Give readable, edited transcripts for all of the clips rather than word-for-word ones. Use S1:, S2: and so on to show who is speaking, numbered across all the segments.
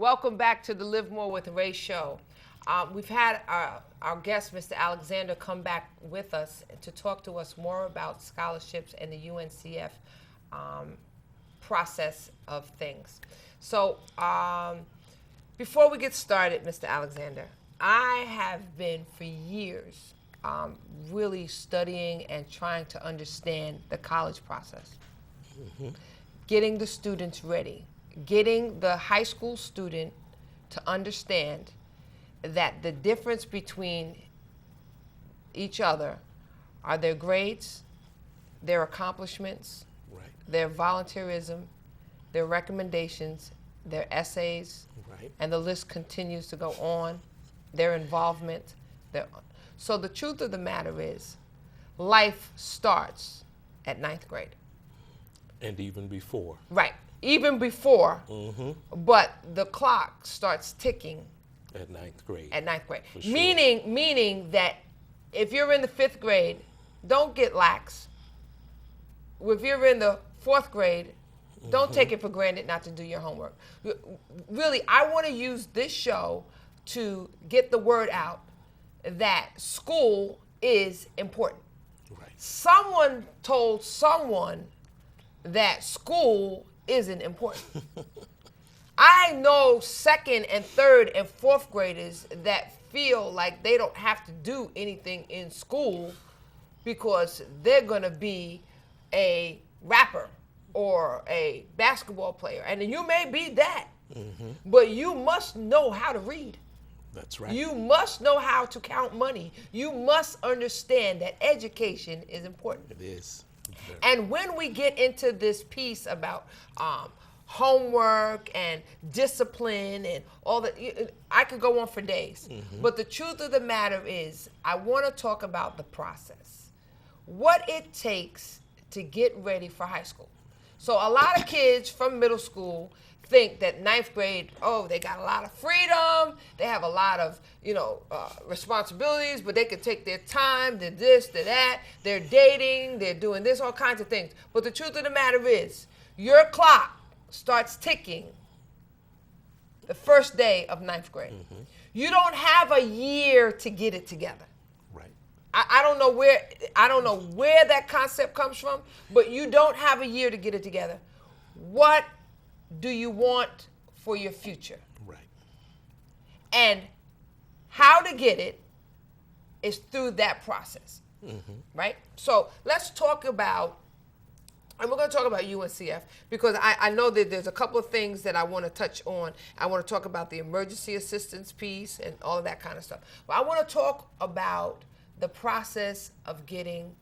S1: Welcome back to the Live More with Ray show. We've had our guest, Mr. Alexander, come back with us to talk to us more about scholarships and the UNCF process of things. So before we get started, Mr. Alexander, I have been for years really studying and trying to understand the college process. Getting the students ready, getting the high school student to understand that the difference between each other are their grades, their accomplishments,
S2: right,
S1: their volunteerism, their recommendations, their essays,
S2: right,
S1: and the list continues to go on, their involvement. So the truth of the matter is, life starts at 9th grade.
S2: and even before.
S1: Right, even before, but the clock starts ticking
S2: At 9th grade.
S1: at 9th grade.
S2: For sure.
S1: Meaning that if you're in the 5th grade, don't get lax. If you're in the 4th grade, don't take it for granted not to do your homework. Really, I want to use this show to get the word out that school is important.
S2: Right.
S1: Someone told someone that school isn't important. I know 2nd and 3rd and 4th graders that feel like they don't have to do anything in school because they're going to be a rapper or a basketball player. And you may be that, but you must know how to read.
S2: That's right.
S1: You must know how to count money. You must understand that education is important.
S2: It is.
S1: And when we get into this piece about homework and discipline and all that, I could go on for days. But the truth of the matter is, I want to talk about the process, what it takes to get ready for high school. So a lot of kids from middle school think that 9th grade, they got a lot of freedom, they have a lot of, responsibilities, but they can take their time, they're this, they're that, they're dating, they're doing this, all kinds of things. But the truth of the matter is, your clock starts ticking the first day of 9th grade. You don't have a year to get it together.
S2: Right.
S1: I don't know where that concept comes from, but you don't have a year to get it together. What do you want for your future?
S2: Right.
S1: And how to get it is through that process, right? So let's talk about, and we're going to talk about UNCF because I know that there's a couple of things that I want to touch on. I want to talk about the emergency assistance piece and all of that kind of stuff. But I want to talk about the process of getting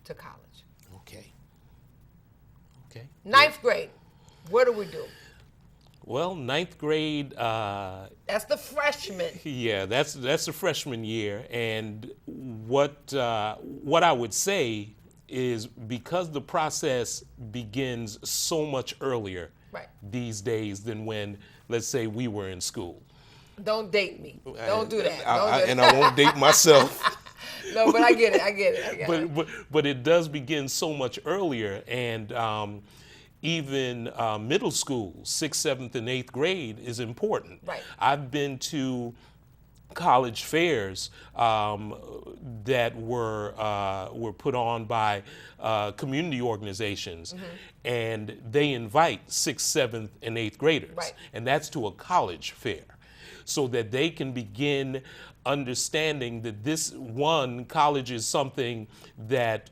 S1: to college.
S2: Okay.
S1: 9th grade, what do we do?
S2: Well, 9th grade.
S1: That's the freshman.
S2: Yeah, that's the freshman year, and what I would say is because the process begins so much earlier these days than when, let's say, we were in school.
S1: Don't date me. Don't do that.
S2: And I won't date myself.
S1: No, but I get it.
S2: But it does begin so much earlier, and even middle school, 6th, 7th, and 8th grade is important.
S1: Right.
S2: I've been to college fairs that were put on by community organizations, and they invite 6th, 7th, and 8th graders, and that's to a college fair, so that they can begin understanding that this college is something that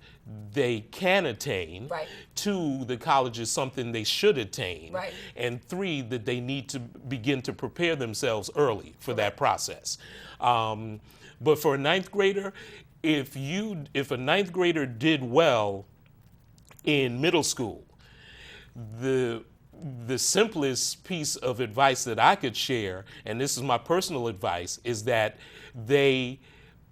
S2: they can attain.
S1: Right.
S2: 2, the college is something they should attain.
S1: Right.
S2: And 3, that they need to begin to prepare themselves early for that process. But for a 9th grader, if a 9th grader did well in middle school, the simplest piece of advice that I could share, and this is my personal advice, is that they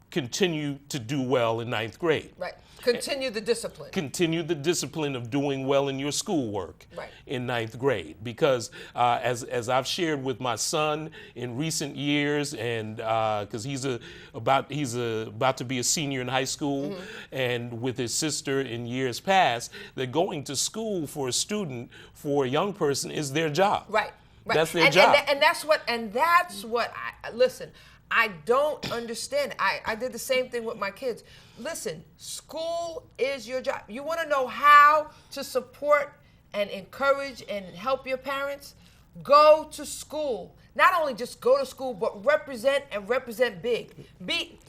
S2: continue to do well in 9th grade.
S1: Right. Continue the discipline.
S2: Continue the discipline of doing well in your schoolwork in 9th grade. Because as I've shared with my son in recent years, and because he's about to be a senior in high school, and with his sister in years past, that going to school for a student, for a young person, is their job.
S1: Right. Right.
S2: That's their job.
S1: And that's what I listen. I don't understand. I did the same thing with my kids. Listen, school is your job. You want to know how to support and encourage and help your parents? Go to school. Not only just go to school, but represent and represent big. Be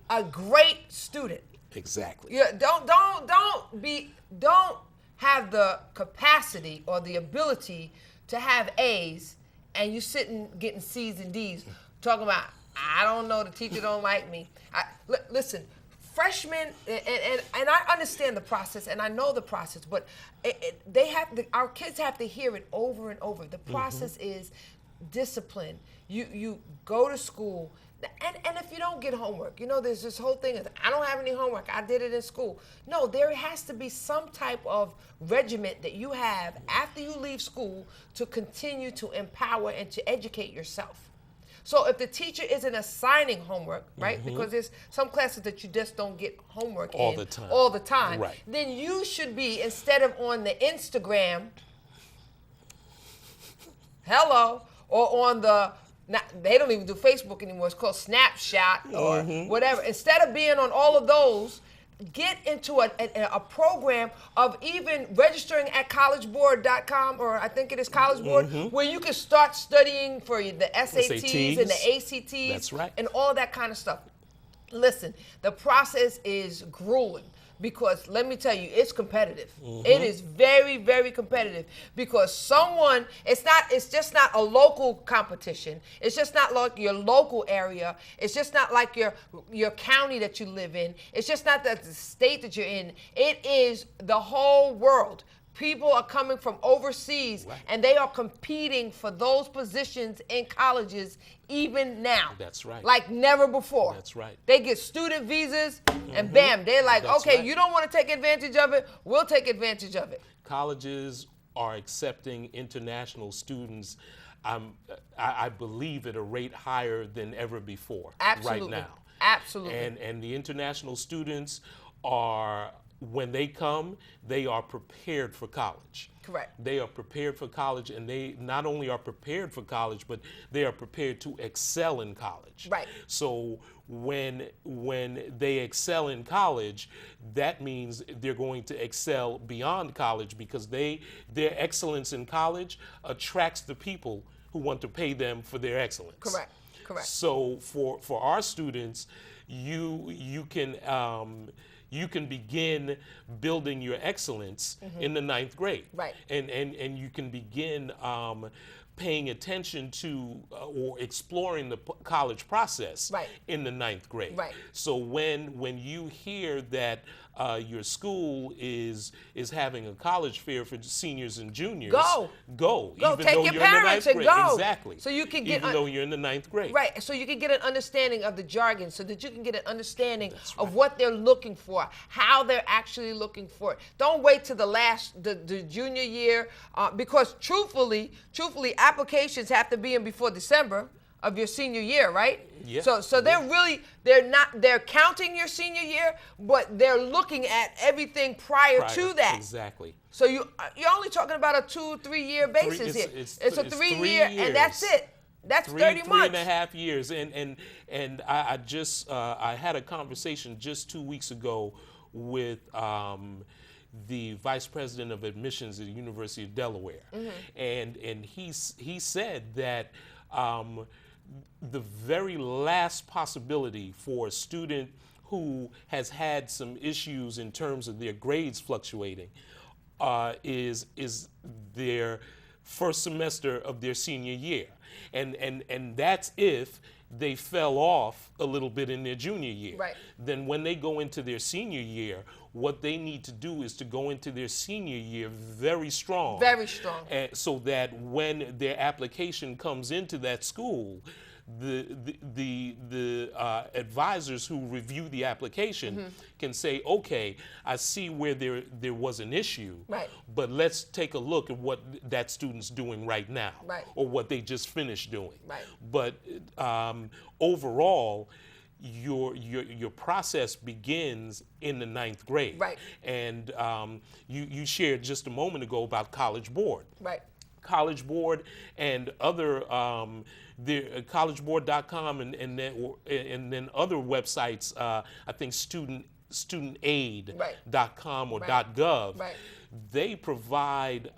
S1: a great student.
S2: Exactly.
S1: Yeah, don't have the capacity or the ability to have A's and you sitting getting C's and D's talking about, I don't know, the teacher don't like me. Listen, freshmen, and I understand the process and I know the process, but our kids have to hear it over and over. The process is discipline. You go to school. And if you don't get homework, there's this whole thing of, I don't have any homework, I did it in school. No, there has to be some type of regiment that you have after you leave school to continue to empower and to educate yourself. So if the teacher isn't assigning homework, right, because there's some classes that you just don't get homework
S2: all the time, right,
S1: then you should be, instead of on the Instagram, or on the, they don't even do Facebook anymore. It's called Snapchat or whatever. Instead of being on all of those, get into a program of even registering at collegeboard.com, or I think it is College Board, where you can start studying for the SATs and the ACTs.
S2: That's right.
S1: And all that kind of stuff. Listen, the process is grueling. Because let me tell you, it's competitive. It is very, very competitive because it's just not a local competition. It's just not like your local area. It's just not like your county that you live in. It's just not the state that you're in. It is the whole world. People are coming from overseas, and they are competing for those positions in colleges even now.
S2: That's right.
S1: Like never before.
S2: That's right.
S1: They get student visas, and bam, they're like,
S2: That's
S1: okay,
S2: right.
S1: You don't want to take advantage of it, we'll take advantage of it.
S2: Colleges are accepting international students, I believe, at a rate higher than ever before.
S1: Absolutely.
S2: Right now.
S1: Absolutely.
S2: And the international students are, when they come, they are prepared for college.
S1: Correct.
S2: They are prepared for college, and they not only are prepared for college, but they are prepared to excel in college.
S1: Right.
S2: So when they excel in college, that means they're going to excel beyond college, because their excellence in college attracts the people who want to pay them for their excellence.
S1: Correct. Correct.
S2: So for our students, you can begin building your excellence in the 9th grade.
S1: Right.
S2: And you can begin paying attention to or exploring the college process in the 9th grade.
S1: Right.
S2: So when you hear that your school is having a college fair for seniors and juniors,
S1: go.
S2: Even
S1: Take
S2: though
S1: your
S2: you're
S1: parents
S2: in the 9th grade.
S1: and go.
S2: Exactly.
S1: So you can get
S2: even though you're in the 9th grade.
S1: Right. So you can get an understanding of the jargon, so that you can get an understanding of what they're looking for, how they're actually looking for it. Don't wait till the junior year, because truthfully, applications have to be in before December of your senior year, right?
S2: Yeah.
S1: So they're counting your senior year, but they're looking at everything prior to that.
S2: Exactly.
S1: So you're only talking about a 2-3 year basis here. It's a 3 year, and that's it. That's 30 months.
S2: 3.5 years. And I just I had a conversation just 2 weeks ago with the vice president of admissions at the University of Delaware, and he said that the very last possibility for a student who has had some issues in terms of their grades fluctuating is their first semester of their senior year, and that's if they fell off a little bit in their junior year.
S1: Right.
S2: Then when they go into their senior year, what they need to do is to go into their senior year very strong.
S1: Very strong.
S2: So that when their application comes into that school, the advisors who review the application can say, okay, I see where there was an issue, but let's take a look at what that student's doing right now, or what they just finished doing. But overall, your process begins in the 9th grade.
S1: Right.
S2: And you shared just a moment ago about College Board.
S1: Right.
S2: College Board and other the collegeboard.com and then other websites. I think studentaid.com or .gov.
S1: Right.
S2: They provide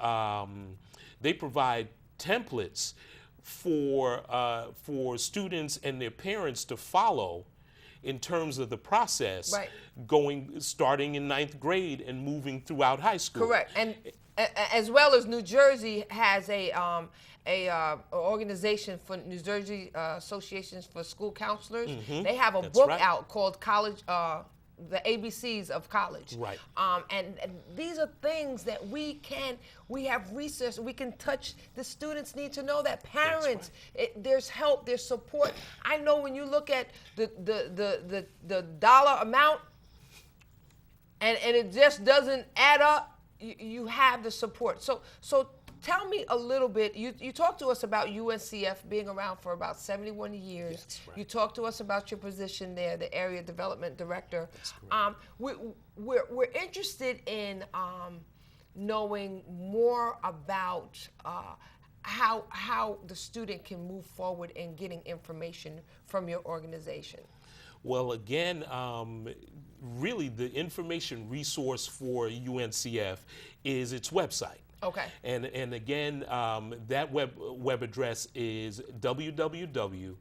S2: templates for students and their parents to follow in terms of the process, starting in 9th grade and moving throughout high school.
S1: Correct. And as well as New Jersey has a organization for New Jersey Associations for School Counselors. They have a book out called College, the ABCs of College.
S2: Right.
S1: And these are things that we have research, we can touch. The students need to know that. Parents, there's help, there's support. I know when you look at the dollar amount and it just doesn't add up, you have the support. So tell me a little bit. You talked to us about UNCF being around for about 71 years.
S2: That's right.
S1: You talked to us about your position there, the Area Development Director.
S2: That's correct.
S1: We're interested in knowing more about how the student can move forward in getting information from your organization.
S2: Well, again, really the information resource for UNCF is its website.
S1: Okay.
S2: And again, that web address is www.uncf.org.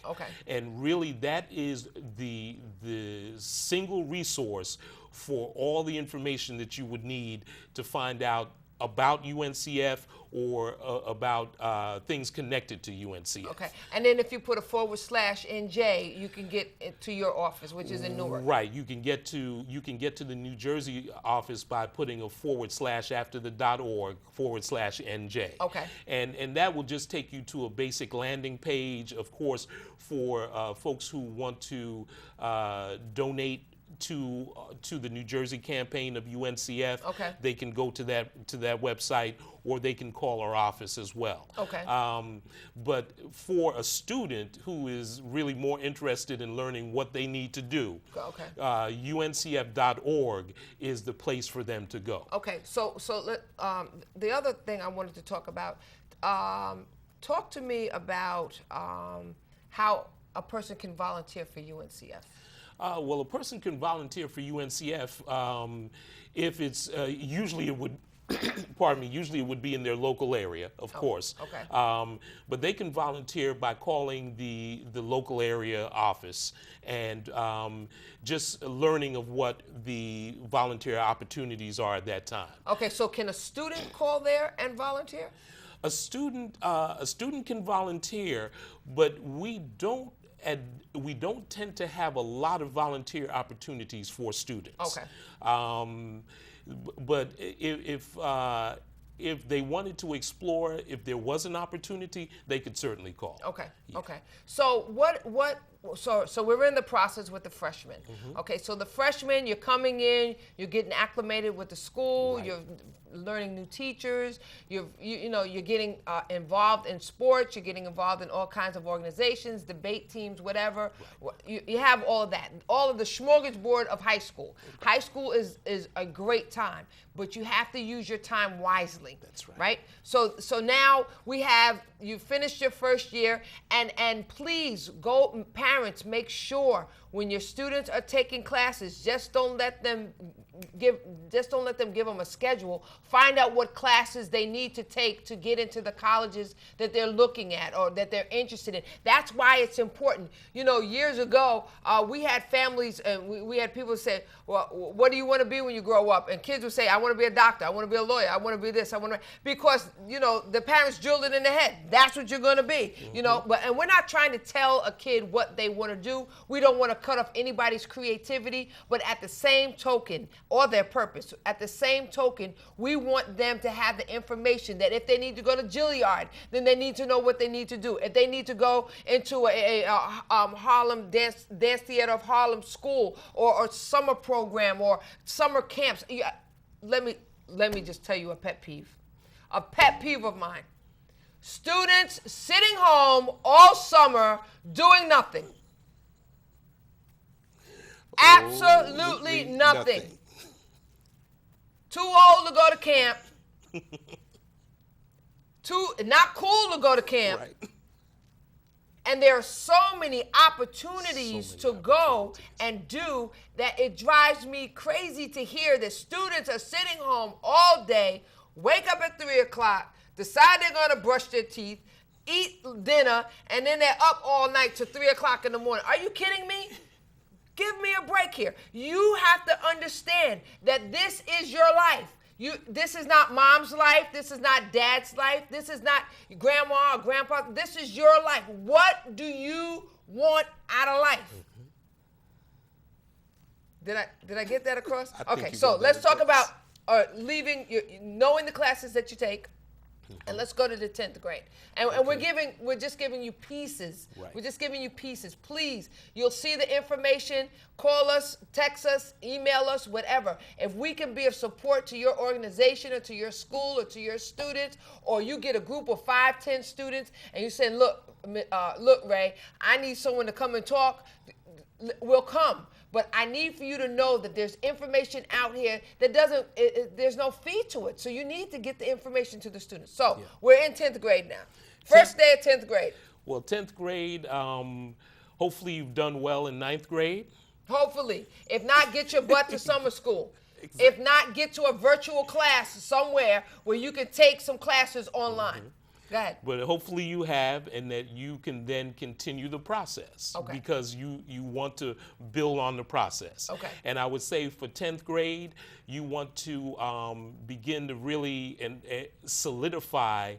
S1: Okay.
S2: And really, that is the single resource for all the information that you would need to find out about UNCF or about things connected to UNCF.
S1: Okay, and then if you put a /NJ, you can get to your office, which is in Newark.
S2: Right, you can get to the New Jersey office by putting a / after the .org /NJ.
S1: Okay.
S2: And that will just take you to a basic landing page, of course, for folks who want to donate to the New Jersey campaign of UNCF.
S1: Okay.
S2: They can go to that website, or they can call our office as well.
S1: Okay.
S2: But for a student who is really more interested in learning what they need to do,
S1: okay,
S2: UNCF.org is the place for them to go.
S1: Okay. So the other thing I wanted to talk about, talk to me about how a person can volunteer for UNCF.
S2: Well, a person can volunteer for UNCF if it's usually it would. Usually it would be in their local area, of course.
S1: Okay.
S2: But they can volunteer by calling the local area office and just learning of what the volunteer opportunities are at that time.
S1: Okay, so can a student call there and volunteer?
S2: A student can volunteer, but we don't tend to have a lot of volunteer opportunities for students.
S1: Okay.
S2: But if they wanted to explore, if there was an opportunity, they could certainly call.
S1: Okay.
S2: Yeah.
S1: Okay. So so we're in the process with the freshmen.
S2: Mm-hmm.
S1: Okay. So the freshmen, you're coming in, you're getting acclimated with the school,
S2: Right.
S1: you're learning new teachers, you're getting involved in sports, you're getting involved in all kinds of organizations, debate teams, whatever.
S2: Right.
S1: You have all of that, all of the smorgasbord of high school. Okay. High school is a great time, but you have to use your time wisely.
S2: That's right.
S1: Right? So now you finished your first year, and please go, parents, make sure when your students are taking classes, just don't let them give them a schedule. Find out what classes they need to take to get into the colleges that they're looking at or that they're interested in. That's why it's important. Years ago, we had families and we had people say, well, what do you want to be when you grow up? And kids would say, I want to be a doctor, I want to be a lawyer, I want to be this, because the parents drilled it in their head. That's what you're going to be,
S2: Mm-hmm.
S1: And we're not trying to tell a kid what they want to do. We don't want to cut off anybody's creativity, but at the same token, or their purpose, at the same token, we want them to have the information that if they need to go to Juilliard, then they need to know what they need to do. If they need to go into a Harlem Dance Theater of Harlem school or summer program or summer camps. Let me just tell you a pet peeve. A pet peeve of mine. Students sitting home all summer doing nothing. Absolutely nothing. too old to go to camp, not cool to go to camp.
S2: Right.
S1: And there are so many opportunities to go and do that it drives me crazy to hear that students are sitting home all day, wake up at 3 o'clock, decide they're going to brush their teeth, eat dinner, and then they're up all night to 3 o'clock in the morning. Are you kidding me? Give me a break here. You have to understand that this is your life. This is not mom's life. This is not dad's life. This is not grandma or grandpa. This is your life. What do you want out of life? Did I get that across? Okay, so let's talk about knowing the classes that you take. And let's go to the 10th grade. And we're just giving you pieces.
S2: Right.
S1: We're just giving you pieces. Please, you'll see the information. Call us, text us, email us, whatever. If we can be of support to your organization or to your school or to your students, or you get a group of 5, 10 students and you say, look, Ray, I need someone to come and talk, we'll come. But I need for you to know that there's information out here that there's no fee to it. So you need to get the information to the students. So we're in 10th grade now. First day of 10th grade.
S2: Well, 10th grade, hopefully you've done well in 9th grade.
S1: Hopefully. If not, get your butt to summer school.
S2: Exactly.
S1: If not, get to a virtual class somewhere where you can take some classes online. Go ahead.
S2: But hopefully you have, and that you can then continue the process.
S1: Okay.
S2: Because you want to build on the process.
S1: Okay.
S2: And I would say for 10th grade, you want to begin to really solidify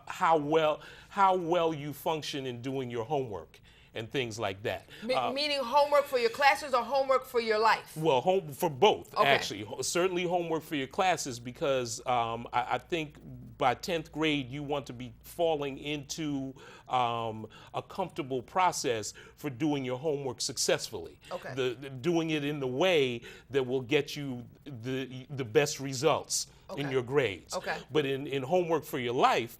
S2: how well you function in doing your homework and things like that.
S1: Meaning homework for your classes or homework for your life?
S2: Well, for both,
S1: okay.
S2: Actually. Certainly homework for your classes, because I think by 10th grade, you want to be falling into a comfortable process for doing your homework successfully.
S1: Okay.
S2: Doing it in the way that will get you the best results in your grades.
S1: Okay.
S2: But in homework for your life,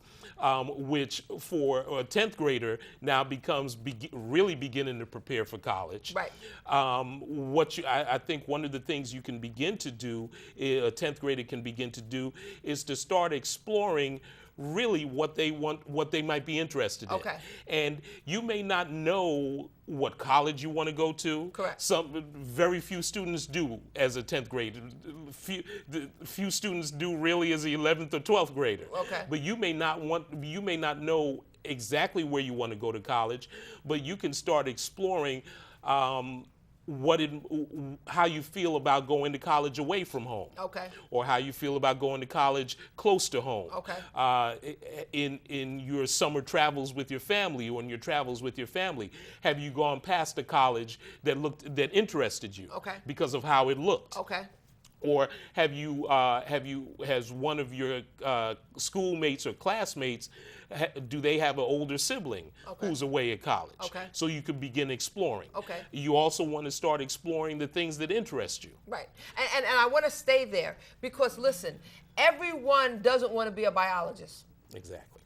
S2: which for a 10th grader now becomes really beginning to prepare for college.
S1: Right.
S2: I think one of the things you can begin to do, a 10th grader can begin to do, is to start exploring really what they want, what they might be interested in.
S1: Okay.
S2: And you may not know what college you want to go to.
S1: Correct.
S2: Very few students do as a 10th grader. Few students do really as an 11th or 12th grader.
S1: Okay.
S2: But you may not know exactly where you want to go to college, but you can start exploring how you feel about going to college away from home.
S1: Okay.
S2: Or how you feel about going to college close to home.
S1: Okay.
S2: In your summer travels with your family, or in your travels with your family, have you gone past a college that interested you?
S1: Okay.
S2: Because of how it looked?
S1: Okay.
S2: Or has one of your schoolmates or classmates, do they have an older sibling who's away at college?
S1: Okay.
S2: So you could begin exploring.
S1: Okay.
S2: You also want to start exploring the things that interest you.
S1: Right. And I want to stay there because, listen, everyone doesn't want to be a biologist.
S2: Exactly.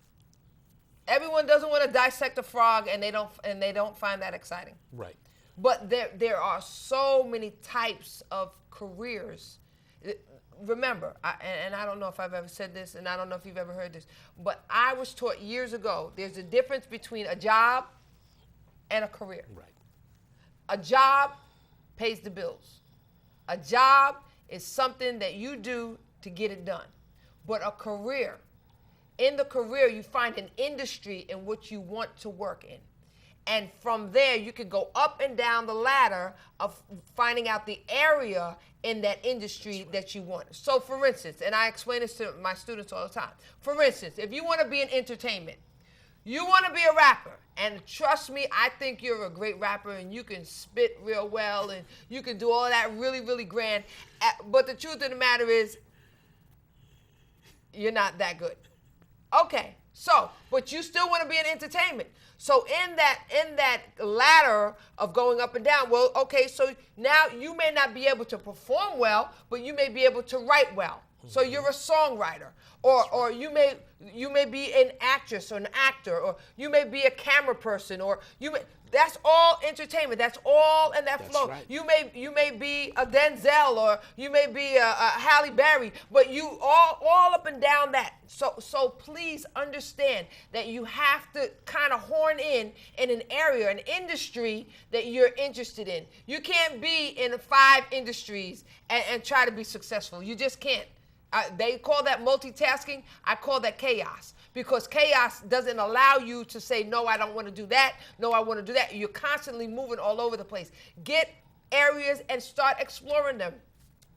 S1: Everyone doesn't want to dissect a frog, and they don't find that exciting.
S2: Right.
S1: But there are so many types of careers. Remember, I don't know if I've ever said this, and I don't know if you've ever heard this, but I was taught years ago, there's a difference between a job and a career.
S2: Right.
S1: A job pays the bills. A job is something that you do to get it done. But a career, in the career, you find an industry in which you want to work in. And from there, you can go up and down the ladder of finding out the area in that industry that you want. So, for instance, and I explain this to my students all the time. For instance, if you want to be in entertainment, you want to be a rapper, and trust me, I think you're a great rapper, and you can spit real well, and you can do all that really, really grand. But the truth of the matter is, you're not that good. Okay, so, but you still want to be in entertainment. So in that ladder of going up and down, well, okay, so now you may not be able to perform well, but you may be able to write well. So you're a songwriter, or you may You may be an actress or an actor, or you may be a camera person, or that's all entertainment. That's all in that flow.
S2: Right.
S1: You may be a Denzel, or you may be a Halle Berry, but you all up and down that. So please understand that you have to kind of horn in an area, an industry that you're interested in. You can't be in 5 industries and try to be successful. You just can't. They call that multitasking. I call that chaos, because chaos doesn't allow you to say, no, I don't want to do that. No, I want to do that. You're constantly moving all over the place. Get areas and start exploring them.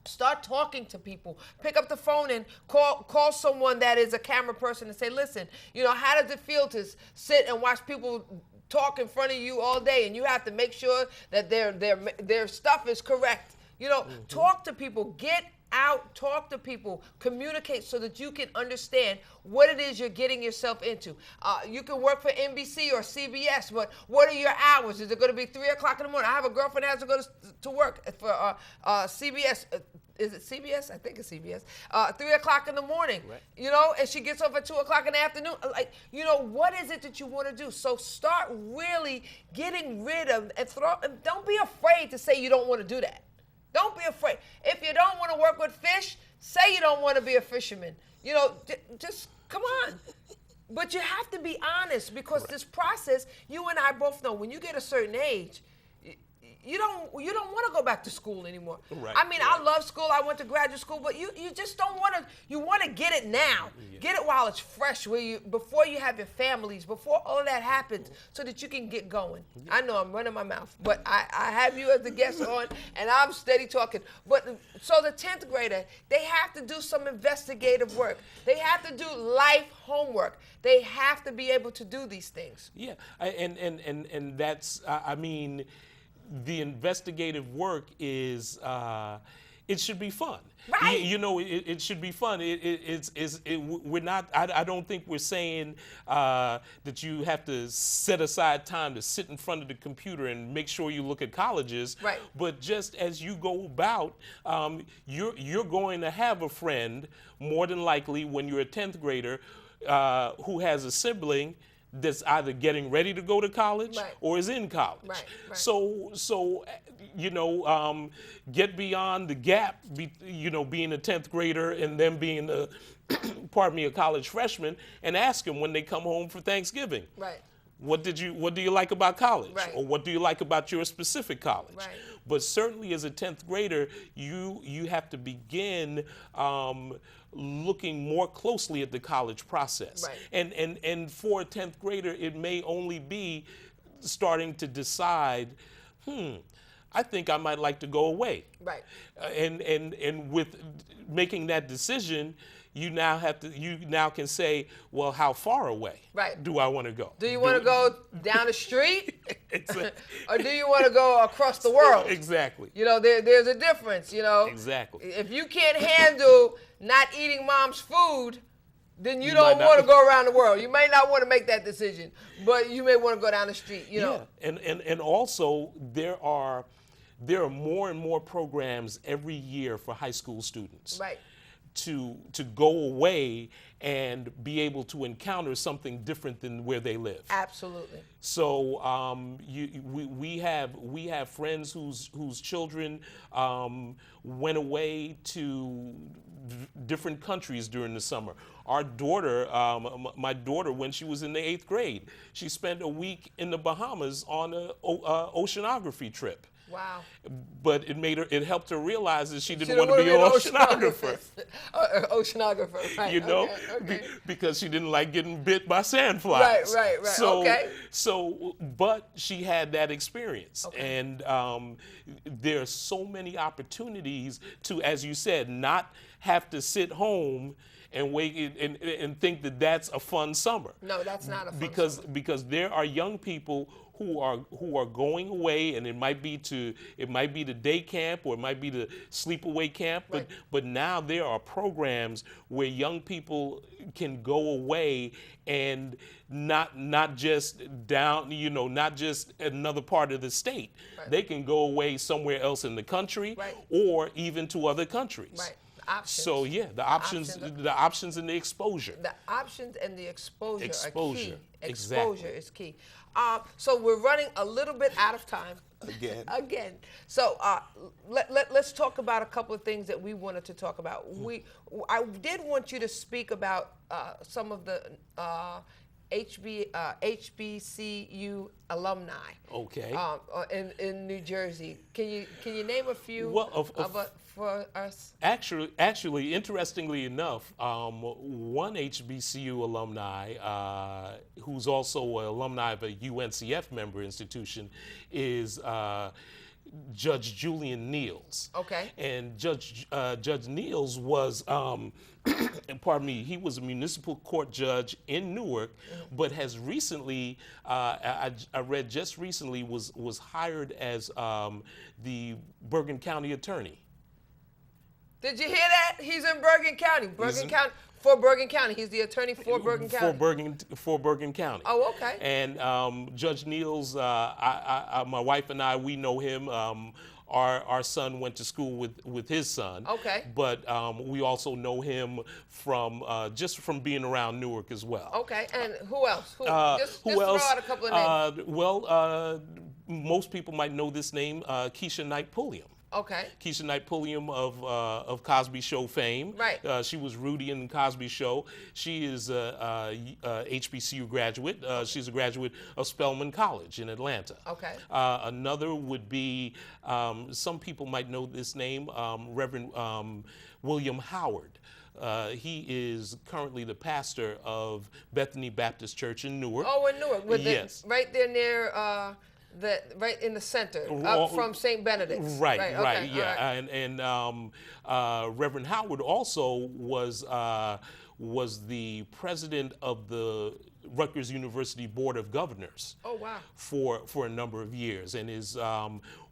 S1: Start talking to people. Pick up the phone and call someone that is a camera person and say, listen, how does it feel to sit and watch people talk in front of you all day, and you have to make sure that their stuff is correct. Talk to people. Get out, talk to people, communicate so that you can understand what it is you're getting yourself into. You can work for NBC or CBS, but what are your hours? Is it going to be 3 o'clock in the morning? I have a girlfriend that has to go to work for CBS. Is it CBS? I think it's CBS. 3 o'clock in the morning, right. And she gets off at 2 o'clock in the afternoon. What is it that you want to do? So start really getting rid of and don't be afraid to say you don't want to do that. Don't be afraid. If you don't want to work with fish, say you don't want to be a fisherman. Just come on. But you have to be honest, because right. This process, you and I both know, when you get a certain age, you don't want to go back to school anymore. Right. I mean, right. I love school. I went to graduate school, but you just don't want to. You want to get it now. Yeah. Get it while it's fresh, before you have your families, before all of that happens, so that you can get going. Yeah. I know I'm running my mouth, but I have you as the guest on, and I'm steady talking. But so the 10th grader, they have to do some investigative work. They have to do life homework. They have to be able to do these things.
S2: Yeah, and that's the investigative work is it should be fun.
S1: Right.
S2: It should be fun. We're not. I don't think we're saying that you have to set aside time to sit in front of the computer and make sure you look at colleges.
S1: Right.
S2: But just as you go about, you're going to have a friend, more than likely, when you're a 10th grader, who has a sibling that's either getting ready to go to college, right. or is in college.
S1: Right, right.
S2: So get beyond the gap, being a 10th grader and then being a college freshman, and ask them when they come home for Thanksgiving.
S1: Right.
S2: What do you like about college?
S1: Right.
S2: Or what do you like about your specific college?
S1: Right.
S2: But certainly as a 10th grader, you have to begin looking more closely at the college process.
S1: Right.
S2: And for a 10th grader, it may only be starting to decide, I think I might like to go away.
S1: Right.
S2: And with making that decision, you now can say, well, how far away
S1: right.
S2: do I want to go?
S1: Do you want to go down the street? Or do you want to go across the world?
S2: Exactly.
S1: There's a difference,
S2: Exactly.
S1: If you can't handle not eating mom's food, then you don't want to go around the world. You may not want to make that decision, but you may want to go down the street,
S2: Yeah, and also there are more and more programs every year for high school students.
S1: Right.
S2: To go away and be able to encounter something different than where they live.
S1: Absolutely.
S2: So we have friends whose children went away to different countries during the summer. Our daughter, my daughter, when she was in the 8th grade, she spent a week in the Bahamas on an oceanography trip.
S1: Wow.
S2: But it helped her realize that she didn't want to be an oceanographer.
S1: Oceanographer, right.
S2: Because she didn't like getting bit by sandflies.
S1: Right.
S2: But she had that experience.
S1: Okay.
S2: And there are so many opportunities to, as you said, not have to sit home and wait and think that that's a fun summer.
S1: No, that's not a fun summer.
S2: Because there are young people who are going away, and it might be to day camp, or it might be to sleepaway camp,
S1: right.
S2: but now there are programs where young people can go away and not just down, not just another part of the state.
S1: Right.
S2: They can go away somewhere else in the country,
S1: right.
S2: or even to other countries.
S1: Right. options.
S2: So yeah, the options and the exposure.
S1: The options and the exposure are key.
S2: Exactly.
S1: Exposure is key. So we're running a little bit out of time. Again. So let's talk about a couple of things that we wanted to talk about. I did want you to speak about some of the HBCU alumni.
S2: Okay.
S1: In New Jersey, can you name a few for us?
S2: Actually, interestingly enough, one HBCU alumni who's also an alumni of a UNCF member institution is Judge Julian Niels.
S1: Okay.
S2: And Judge Niels was, pardon me, he was a municipal court judge in Newark, but has recently, I read just recently, was hired as the Bergen County attorney.
S1: Did you hear that? He's in Bergen County. For Bergen County. He's the attorney for Bergen County.
S2: For Bergen County.
S1: Oh, okay.
S2: And Judge Niels, my wife and I, we know him. Our son went to school with his son.
S1: Okay.
S2: But we also know him from just from being around Newark as well.
S1: Okay. And who else? Who else? Throw out a couple of names.
S2: Most people might know this name, Keisha Knight Pulliam.
S1: Okay.
S2: Keisha Knight Pulliam of Cosby Show fame.
S1: Right.
S2: She was Rudy in Cosby Show. She is a HBCU graduate. She's a graduate of Spelman College in Atlanta.
S1: Okay.
S2: Another would be, some people might know this name, Reverend William Howard. He is currently the pastor of Bethany Baptist Church in Newark.
S1: Oh, in Newark.
S2: Yes.
S1: Right there near... right in the center, up from St. Benedict's.
S2: Right,
S1: okay,
S2: yeah.
S1: Right.
S2: And Reverend Howard also was the president of the Rutgers University Board of Governors.
S1: Oh, wow.
S2: For a number of years, and is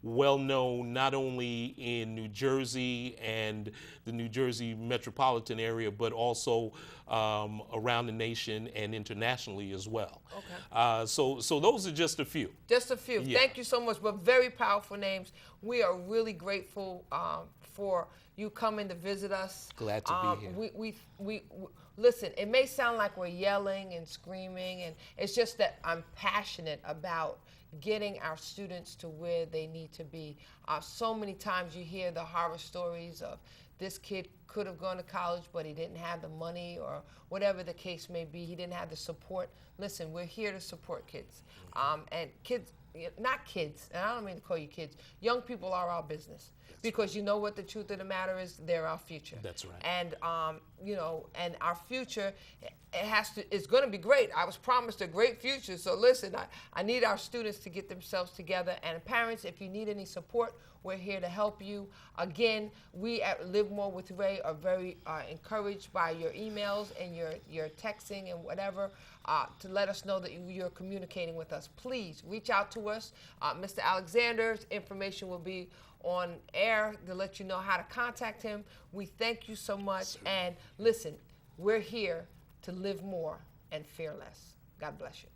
S2: well known not only in New Jersey and the New Jersey metropolitan area, but also around the nation and internationally as well.
S1: Okay.
S2: So those are just a few.
S1: Just a few.
S2: Yeah.
S1: Thank you so much. But very powerful names. We are really grateful for you coming to visit us.
S2: Glad to be here.
S1: We listen, it may sound like we're yelling and screaming, and it's just that I'm passionate about getting our students to where they need to be. So many times you hear the horror stories of this kid could have gone to college, but he didn't have the money, or whatever the case may be. He didn't have the support. Listen, we're here to support kids. And kids, not kids, and I don't mean to call you kids, young people are our business. Because you know what the truth of the matter is, they're our future.
S2: That's right.
S1: And and our future, it's going to be great. I was promised a great future. So listen, I need our students to get themselves together. And parents, if you need any support, we're here to help you. Again, we at Live More with Ray are very encouraged by your emails and your texting and whatever to let us know that you're communicating with us. Please reach out to us. Mr. Alexander's information will be on air to let you know how to contact him. We thank you so much. And listen, we're here to live more and fear less. God bless you.